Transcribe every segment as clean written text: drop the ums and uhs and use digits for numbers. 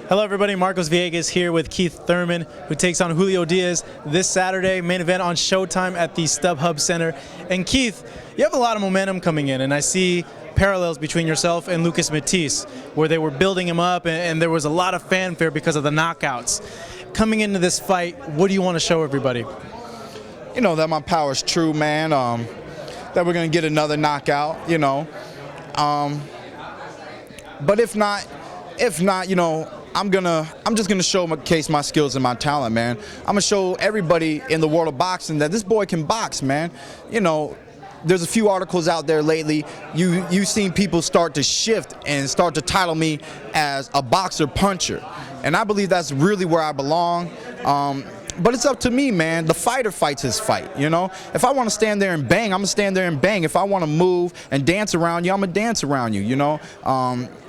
Hello everybody, Marcos Villegas here with Keith Thurman, who takes on Julio Diaz this Saturday, main event on Showtime at the StubHub Center. And Keith, you have a lot of momentum coming in, and I see parallels between yourself and Lucas Matisse, where they were building him up and there was a lot of fanfare because of the knockouts. Coming into this fight, what do you want to show everybody? You know, that my power is true, man, that we're going to get another knockout, you know. But if not, you know, I'm just gonna showcase my skills and my talent, man. I'm gonna show everybody in the world of boxing that this boy can box, man. You know, there's a few articles out there lately. You've seen people start to shift and start to title me as a boxer puncher, and I believe that's really where I belong. But it's up to me, man. The fighter fights his fight, you know? If I want to stand there and bang, I'm going to stand there and bang. If I want to move and dance around you, I'm going to dance around you, you know?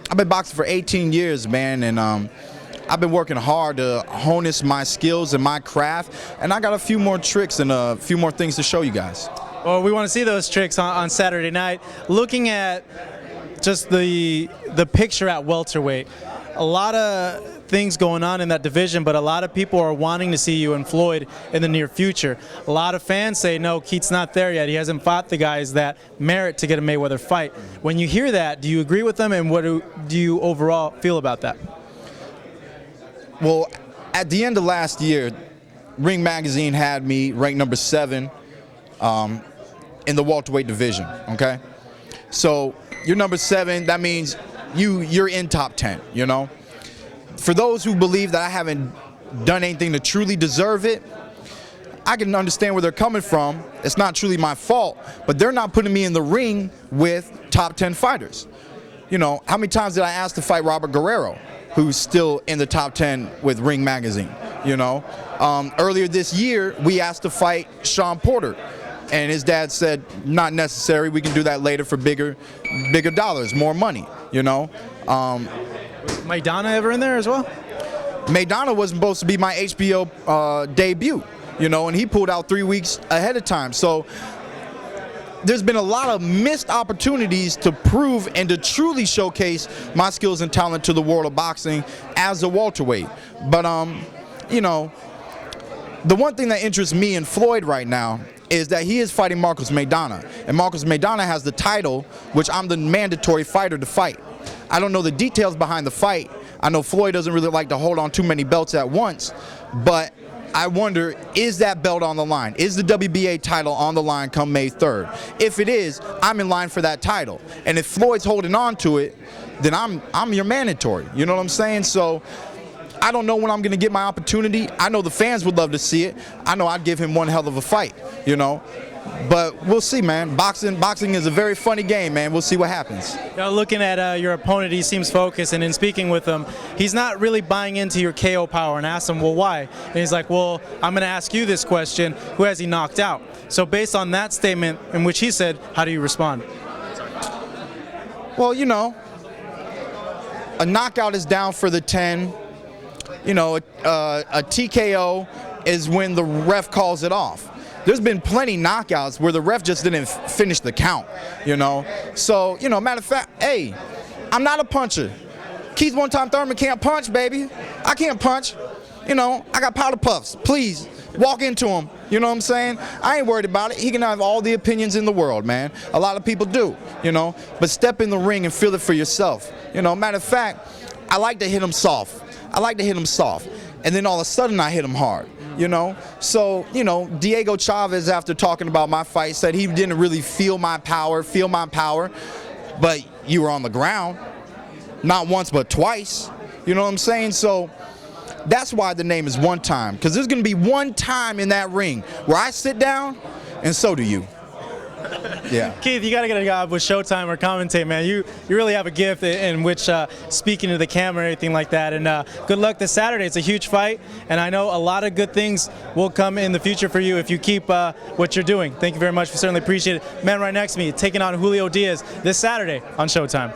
I've been boxing for 18 years, man, and I've been working hard to harness my skills and my craft, and I got a few more tricks and a few more things to show you guys. Well, we want to see those tricks on Saturday night. Looking at just the picture at welterweight, a lot of things going on in that division, but a lot of people are wanting to see you and Floyd in the near future. A lot of fans say, no, Keith's not there yet. He hasn't fought the guys that merit to get a Mayweather fight. When you hear that, do you agree with them, and what do you overall feel about that? Well, at the end of last year, Ring Magazine had me ranked number 7 in the welterweight division, okay? So you're number 7, that means you're in top 10, you know? For those who believe that I haven't done anything to truly deserve it, I can understand where they're coming from. It's not truly my fault, but they're not putting me in the ring with top 10 fighters. You know, how many times did I ask to fight Robert Guerrero, who's still in the top 10 with Ring Magazine, you know? Earlier this year, we asked to fight Sean Porter, and his dad said, not necessary, we can do that later for bigger dollars, more money, you know? Maidana ever in there as well? Maidana was supposed to be my HBO debut, you know, and he pulled out 3 weeks ahead of time. So there's been a lot of missed opportunities to prove and to truly showcase my skills and talent to the world of boxing as a welterweight. But, you know, the one thing that interests me in Floyd right now is that he is fighting Marcos Maidana. And Marcos Maidana has the title, which I'm the mandatory fighter to fight. I don't know the details behind the fight. I know Floyd doesn't really like to hold on too many belts at once, but I wonder, is that belt on the line? Is the WBA title on the line come May 3rd? If it is, I'm in line for that title. And if Floyd's holding on to it, then I'm your mandatory. You know what I'm saying? So I don't know when I'm going to get my opportunity. I know the fans would love to see it. I know I'd give him one hell of a fight, you know. But we'll see, man. Boxing is a very funny game, man. We'll see what happens. Now, looking at your opponent, he seems focused, and in speaking with him, he's not really buying into your KO power, and asked him, well, why? And he's like, well, I'm going to ask you this question, who has he knocked out? So based on that statement in which he said, how do you respond? Well, you know, a knockout is down for the 10. You know, a TKO is when the ref calls it off. There's been plenty knockouts where the ref just didn't finish the count, you know. So, you know, matter of fact, hey, I'm not a puncher. Keith one-time Thurman can't punch, baby. I can't punch. You know, I got powder puffs. Please, walk into him. You know what I'm saying? I ain't worried about it. He can have all the opinions in the world, man. A lot of people do, you know. But step in the ring and feel it for yourself. You know, matter of fact, I like to hit him soft. I like to hit him soft. And then all of a sudden I hit him hard. You know, so, you know, Diego Chavez, after talking about my fight, said he didn't really feel my power, but you were on the ground, not once but twice, you know what I'm saying? So that's why the name is One Time, because there's going to be one time in that ring where I sit down, and so do you. Yeah. Keith, you got to get a job with Showtime or commentate, man. You really have a gift in which speaking to the camera and everything like that. And good luck this Saturday. It's a huge fight, and I know a lot of good things will come in the future for you if you keep what you're doing. Thank you very much. We certainly appreciate it. Man right next to me, taking on Julio Diaz this Saturday on Showtime.